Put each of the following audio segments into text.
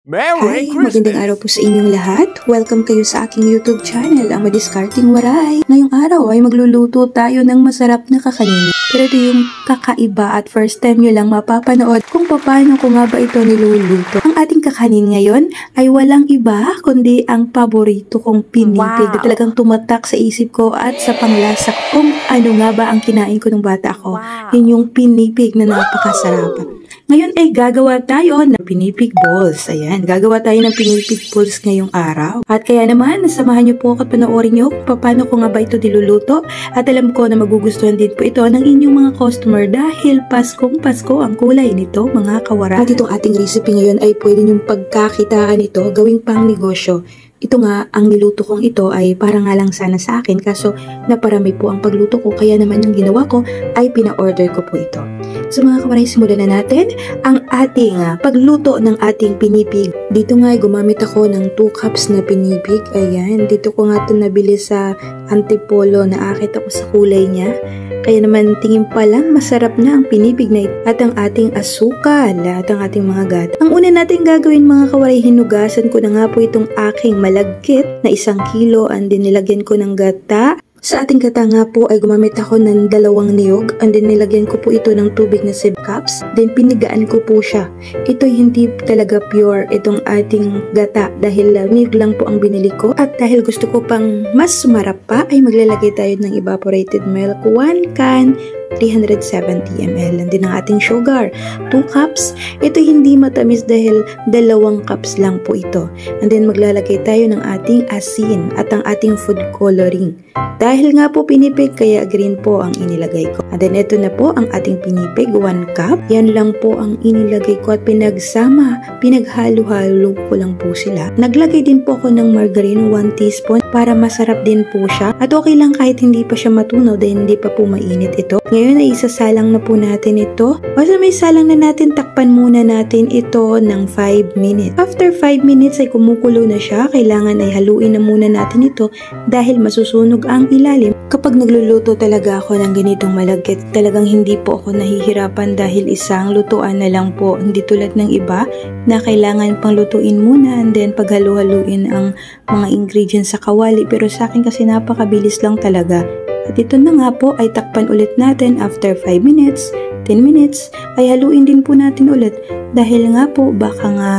Merry Hi! Magandang araw po sa inyong lahat. Welcome kayo sa aking YouTube channel, ang Madiskarting Waray. Ngayong araw ay magluluto tayo ng masarap na kakanin. Pero ito yung kakaiba at first time nyo lang mapapanood kung paano ko nga ba ito niluluto. Ang ating kakanin ngayon ay walang iba kundi ang paborito kong pinipig. Na talagang tumatak sa isip ko at sa panglasa kung ano nga ba ang kinain ko nung bata ako. Yun yung pinipig na napakasarap. Ngayon ay gagawa tayo ng pinipig balls. Ayan, gagawa tayo ng pinipig balls ngayong araw. At kaya naman, samahan niyo po ako at panoorin niyo kung paano ko nga ba ito niluluto. At alam ko na magugustuhan din po ito ng inyong mga customer dahil Paskong Pasko ang kulay nito, mga kawara. At itong ating recipe ngayon ay pwede niyong pagkakitaan ito, gawing pang negosyo. Ito nga, ang niluto kong ito ay para nga lang sana sa akin kaso naparami po ang pagluto ko kaya naman yung ginawa ko ay pina-order ko po ito. So mga kawaray, simulan na natin ang ating pagluto ng ating pinipig. Dito nga ay gumamit ako ng 2 cups na pinipig. Ayan, dito ko nga ito nabili sa Antipolo, naakit ako sa kulay niya. Kaya naman tingin pa lang masarap na ang pinipig na ito at ang ating asukal at ang ating mga gata. Ang una natin gagawin mga kawaray, hinugasan ko na nga po itong aking malagkit na 1 kilo and then nilagyan ko ng gata. Sa ating gata nga po ay gumamit ako ng 2 niyog and then nilagyan ko po ito ng tubig na 7 cups. Then pinigaan ko po siya. Ito hindi talaga pure itong ating gata dahil niyog lang po ang binili ko. At dahil gusto ko pang mas sumarap pa ay maglalagay tayo ng evaporated milk 1 can 370 ml. And din ang ating sugar, 2 cups. Ito hindi matamis dahil 2 cups lang po ito. And then maglalagay tayo ng ating asin at ang ating food coloring. Dahil nga po pinipig, kaya green po ang inilagay ko. And then ito na po ang ating pinipig, 1 cup. Yan lang po ang inilagay ko at pinagsama, pinaghalo-halo ko lang po sila. Naglagay din po ako ng margarine, 1 teaspoon para masarap din po siya. At okay lang kahit hindi pa siya matunaw dahil hindi pa po mainit ito. Ngayon ay isasalang na po natin ito. Basta may salang na natin, takpan muna natin ito ng 5 minutes. After 5 minutes ay kumukulo na siya. Kailangan ay haluin na muna natin ito dahil masusunog ang ilalim. Kapag nagluluto talaga ako ng ganitong malagkit, talagang hindi po ako nahihirapan dahil isang lutuan na lang po. Hindi tulad ng iba na kailangan pang lutuin muna and then paghalu-haluin ang mga ingredients sa kawali. Pero sa akin kasi napakabilis lang talaga. At ito na nga po ay takpan ulit natin after 5 minutes, 10 minutes, ay haluin din po natin ulit dahil nga po baka nga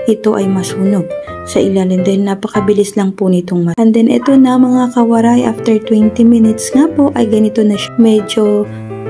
ito ay masunog sa ilalim dahil napakabilis lang po nitong And then ito na mga kawaray, after 20 minutes nga po ay ganito na siya. Medyo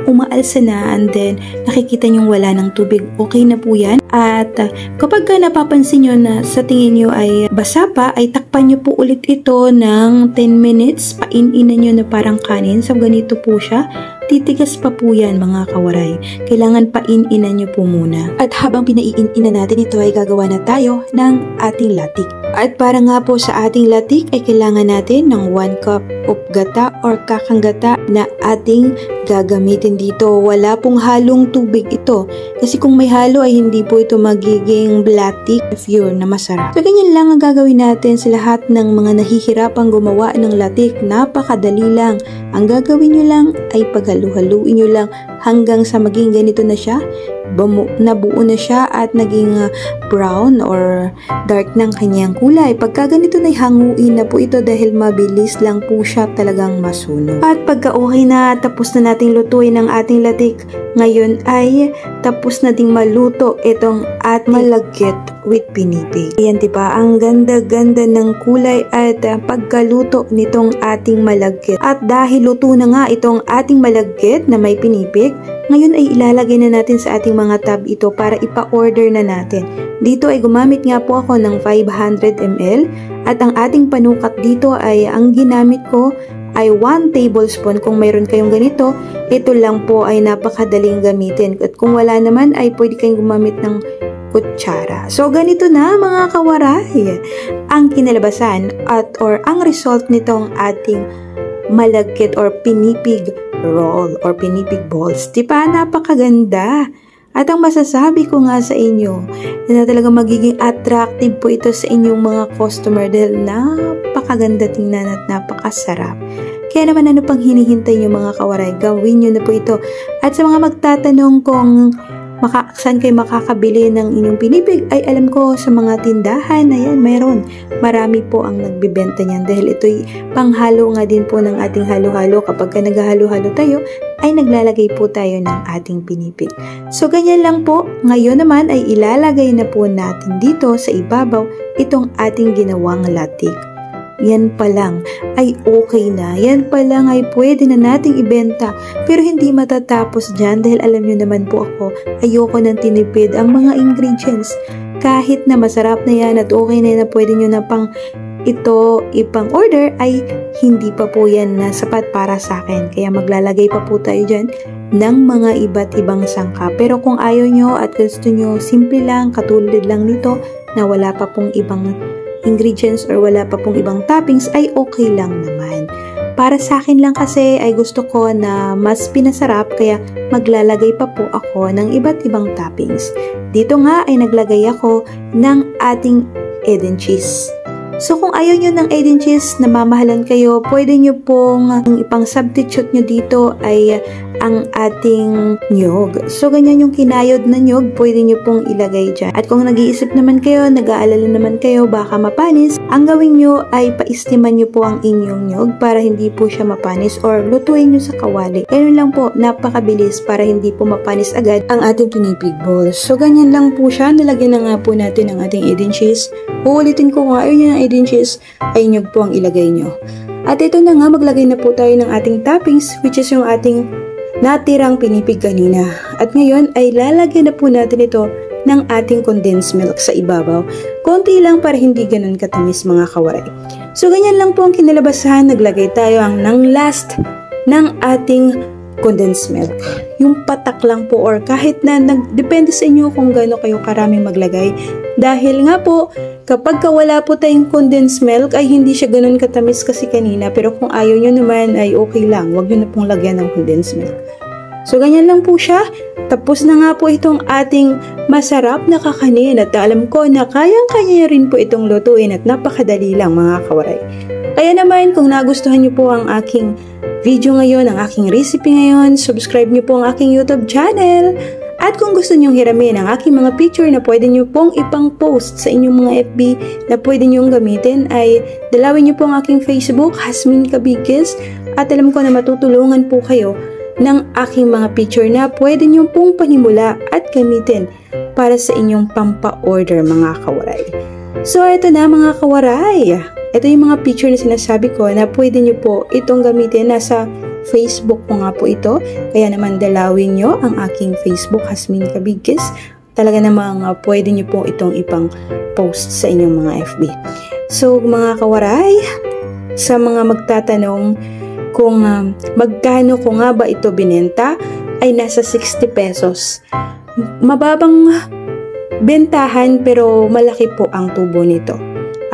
umaalsa na and then nakikita nyo wala ng tubig. Okay na po yan. At kapag napapansin nyo na sa tingin nyo ay basa pa, ay takpan nyo po ulit ito ng 10 minutes. Paininan nyo na parang kanin. So ganito po siya. Titigas pa po yan mga kawaray. Kailangan paininan nyo po muna. At habang pinaiininan natin ito ay gagawa na tayo ng ating latik. At para nga po sa ating latik ay kailangan natin ng 1 cup of gata or kakang gata na ating gagamitin dito. Wala pong halong tubig ito. Kasi kung may halo ay hindi po ito magiging latik pure na masarap. So ganyan lang ang gagawin natin sa lahat ng mga nahihirapang gumawa ng latik. Napakadali lang. Ang gagawin nyo lang ay paghalu-haluin nyo lang hanggang sa maging ganito na siya. Nabuo na siya at naging brown or dark ng kanyang kulay. Pagka ganito na hanguin na po ito dahil mabilis lang po siya talagang masunog. At pagka okay na, tapos na nating lutuin ang ating latik, ngayon ay tapos na ding maluto itong ating malagkit with pinipig. Ayan diba, ang ganda-ganda ng kulay at pagkaluto nitong ating malagkit. At dahil luto na nga itong ating malagkit na may pinipig, ngayon ay ilalagay na natin sa ating mga tab ito para ipa-order na natin. Dito ay gumamit nga po ako ng 500 ml at ang ating panukat dito ay ang ginamit ko ay 1 tablespoon. Kung mayroon kayong ganito, ito lang po ay napakadaling gamitin. At kung wala naman ay pwede kayong gumamit ng kutsara. So ganito na mga kawaray ang kinalabasan at or ang result nitong ating malagkit or pinipig roll or pinipig balls. Diba? Napakaganda. At ang masasabi ko nga sa inyo na talaga magiging attractive po ito sa inyong mga customer dahil napakaganda tingnan at napakasarap. Kaya naman ano pang hinihintay nyo mga kawaray, gawin nyo na po ito. At sa mga magtatanong kung saan kayo makakabili ng inyong pinipig ay alam ko sa mga tindahan, ayan, mayroon. Marami po ang nagbibenta niyan dahil ito'y panghalo nga din po ng ating halo-halo. Kapag ka naghahalo-halo tayo, ay naglalagay po tayo ng ating pinipig. So, ganyan lang po. Ngayon naman ay ilalagay na po natin dito sa ibabaw itong ating ginawang latik. Yan pa lang ay okay na. Yan pa lang ay pwede na nating ibenta. Pero hindi matatapos dyan dahil alam nyo naman po ako, ayoko nang tinipid ang mga ingredients. Kahit na masarap na yan at okay na pwede nyo na pang ito ipang order ay hindi pa po yan na sapat para sa akin. Kaya maglalagay pa po tayo dyan ng mga iba't ibang sangkap. Pero kung ayaw nyo at gusto nyo simple lang, katulad lang nito na wala pa pong ibang ingredients or wala pa pong ibang toppings ay okay lang naman. Para sa akin lang kasi ay gusto ko na mas pinasarap kaya maglalagay pa po ako ng iba't ibang toppings. Dito nga ay naglagay ako ng ating egg and cheese. So kung ayaw nyo ng egg and cheese, namamahalan kayo, pwede nyo pong ipang substitute nyo dito ay ang ating nyog. So ganyan yung kinayod na nyog, pwede nyo pong ilagay dyan. At kung nag-iisip naman kayo, nag-aalala naman kayo, baka mapanis, ang gawin nyo ay paistiman nyo po ang inyong nyog para hindi po siya mapanis or lutuin nyo sa kawali. Ganun lang po, napakabilis para hindi po mapanis agad ang ating pinipig balls. So ganyan lang po siya, nalagyan na nga po natin ang ating egg and cheese. Uulitin ko kung ayaw nyo ng egg and cheese, ay nyog po ang ilagay nyo. At ito na nga, maglagay na po tayo ng ating toppings, which is yung ating natirang pinipig kanina. At ngayon ay lalagyan na po natin ito ng ating condensed milk sa ibabaw. Konti lang para hindi ganun katamis mga kawaray. So ganyan lang po ang kinalabasan. Naglagay tayo ng last ng ating condensed milk. Yung patak lang po or kahit na depende sa inyo kung gaano kayo karaming maglagay. Dahil nga po, kapag wala po tayong condensed milk ay hindi siya ganun katamis kasi kanina. Pero kung ayaw nyo naman ay okay lang. Huwag nyo na pong lagyan ng condensed milk. So ganyan lang po siya. Tapos na nga po itong ating masarap na kakanin at alam ko na kayang-kaya rin po itong lutuin at napakadali lang mga kawaray. Kaya naman kung nagustuhan nyo po ang aking video ngayon, ang aking recipe ngayon, subscribe nyo po ang aking YouTube channel. At kung gusto nyong hiramin ang aking mga picture na pwede nyo pong ipang post sa inyong mga FB na pwede nyong gamitin ay dalawin nyo po ang aking Facebook, Hasmin Kabigis. At alam ko na matutulungan po kayo ng aking mga picture na pwede nyo pong panimula at gamitin para sa inyong pampa-order mga kawaray. So ito na mga kawaray. Ito yung mga picture na sinasabi ko na pwede nyo po itong gamitin. Nasa Facebook ko nga po ito. Kaya naman dalawin nyo ang aking Facebook, Hasmin Kabigis. Talaga namang pwede nyo po itong ipang post sa inyong mga FB. So mga kawaray, sa mga magtatanong kung magkano ko nga ba ito binenta, ay nasa 60 pesos. Mababang bentahan pero malaki po ang tubo nito.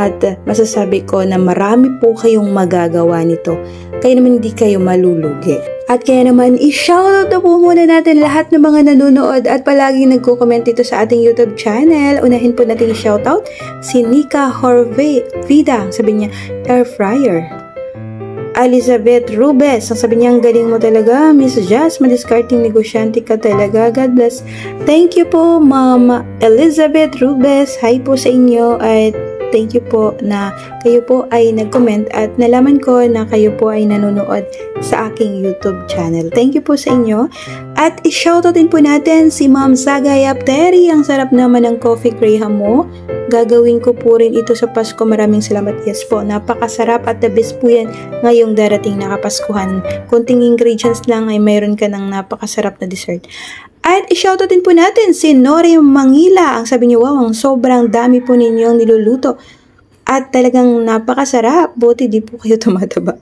At masasabi ko na marami po kayong magagawa nito. Kaya naman hindi kayo malulugi. At kaya naman i-shoutout na po muna natin lahat ng mga nanonood at palaging nagko-comment dito sa ating YouTube channel. Unahin po natin i-shoutout si Nika Horve Vida. Sabi niya, air fryer. Elizabeth Rubes, ang sabi niya, ang galing mo talaga, Miss Jazz, madiscarding negosyante ka talaga, God bless. Thank you po, Mama Elizabeth Rubes, hi po sa inyo, at thank you po na kayo po ay nag-comment at nalaman ko na kayo po ay nanonood sa aking YouTube channel. Thank you po sa inyo. At i-shoutout din po natin si Ma'am Sagay Apteri. Ang sarap naman ng coffee graham mo. Gagawin ko po rin ito sa Pasko. Maraming salamat. Yes po. Napakasarap at the best po yan ngayong darating na Kapaskuhan. Kunting ingredients lang ay mayroon ka ng napakasarap na dessert. At i-shoutout din po natin si Nore Mangila. Ang sabi niyo, wow, ang sobrang dami po ninyong niluluto. At talagang napakasarap. Buti di po kayo tumataba.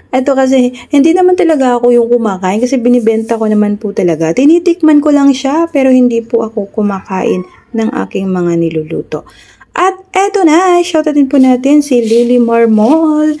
Ito kasi, hindi naman talaga ako yung kumakain kasi binibenta ko naman po talaga. Tinitikman ko lang siya pero hindi po ako kumakain ng aking mga niluluto. At eto na, shoutout din po natin si Lily Marmol.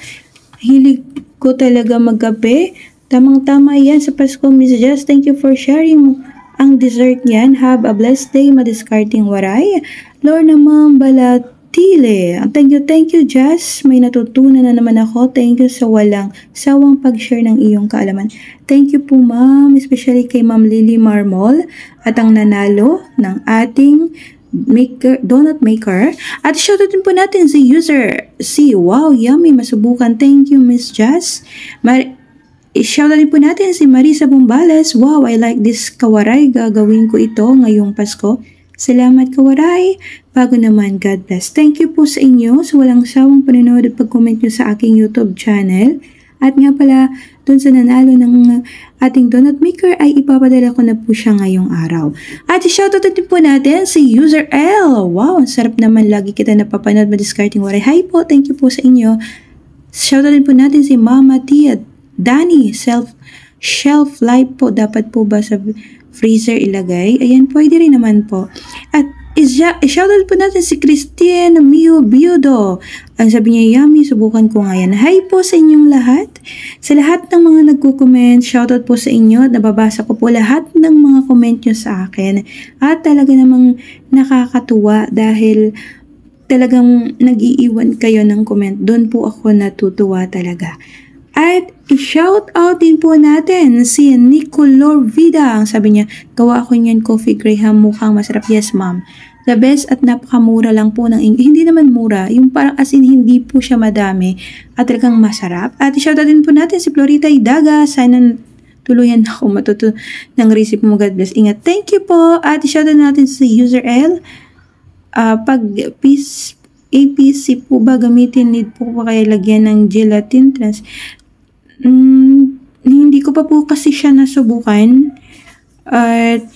Hilig ko talaga magkape. Tamang-tama yan sa Pasko, Miss Jess. Thank you for sharing ang dessert niyan. Have a blessed day, madiscarding waray. Lord naman, balat Tile. Thank you, Jess. May natutunan na naman ako. Thank you sa walang sawang pag-share ng iyong kaalaman. Thank you po, ma'am. Especially kay Ma'am Lily Marmol at ang nanalo ng ating donut maker. At shoutout din po natin si user C. Wow, yummy. Masubukan. Thank you, Miss Jess. Shoutout din po natin si Marisa Bumbales. Wow, I like this kawaray. Gagawin ko ito ngayong Pasko. Salamat kawaray. Bago naman, God bless. Thank you po sa inyo sa walang sawang panonood at pag-comment nyo sa aking YouTube channel. At nga pala, dun sa nanalo ng ating donut maker ay ipapadala ko na po siya ngayong araw. At shoutout din po natin si User L. Wow, ang sarap naman lagi kita napapanood madiscarding waray. Hi po, thank you po sa inyo. Shoutout din po natin si Mama Tia Danny, shelf life po. Dapat po ba sa freezer ilagay? Ayan, pwede rin naman po. At shoutout po natin si Christine Mio Biudo. Ang sabi niya, yummy, subukan ko nga yan. Hi po sa inyong lahat. Sa lahat ng mga nagko-comment, shoutout po sa inyo. Nababasa ko po lahat ng mga comment nyo sa akin. At talaga namang nakakatuwa dahil talagang nag-iiwan kayo ng comment. Doon po ako natutuwa talaga. At i-shout out din po natin si Nicolor Vida. Ang sabi niya, gawa ako niyan coffee Graham, mukhang masarap. Yes, ma'am. The best at napakamura lang po ng hindi naman mura. Yung parang as in hindi po siya madami at talagang masarap. At i-shout out din po natin si Florita Idaga. Sana tuluyan ako matuto ng recipe mo. God bless. Ingat. Thank you po. At i-shout out natin si User L. Pag APC po ba gamitin, need po ba kaya lagyan ng gelatin trans? Hindi ko pa po kasi siya nasubukan at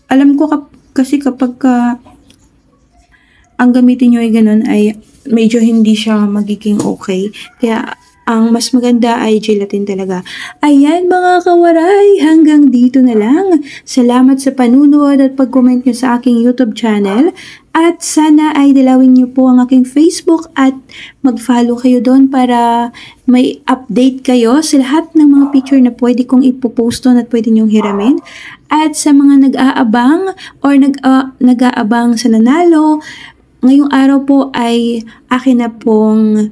alam ko kasi kapag ang gamitin nyo ay ganun ay medyo hindi siya magiging okay, kaya ang mas maganda ay gelatin talaga. Ayan mga kawaray, hanggang dito na lang. Salamat sa panunood at pag-comment nyo sa aking YouTube channel. At sana ay dalawin nyo po ang aking Facebook at mag-follow kayo doon para may update kayo sa lahat ng mga picture na pwede kong ipopost doon at pwede nyong hiramin. At sa mga nag-aabang or nag-aabang sa nanalo, ngayong araw po ay akin na pong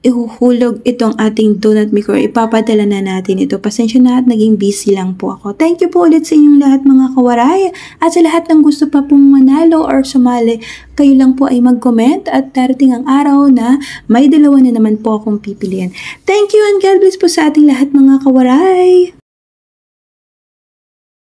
ihuhulog itong ating donut maker. Ipapadala na natin ito. Pasensya na at naging busy lang po ako. Thank you po ulit sa inyong lahat mga kawaray. At sa lahat ng gusto pa pong manalo or sumali, kayo lang po ay mag-comment at darating ang araw na may dalawa na naman po akong pipilian. Thank you and God bless po sa ating lahat mga kawaray.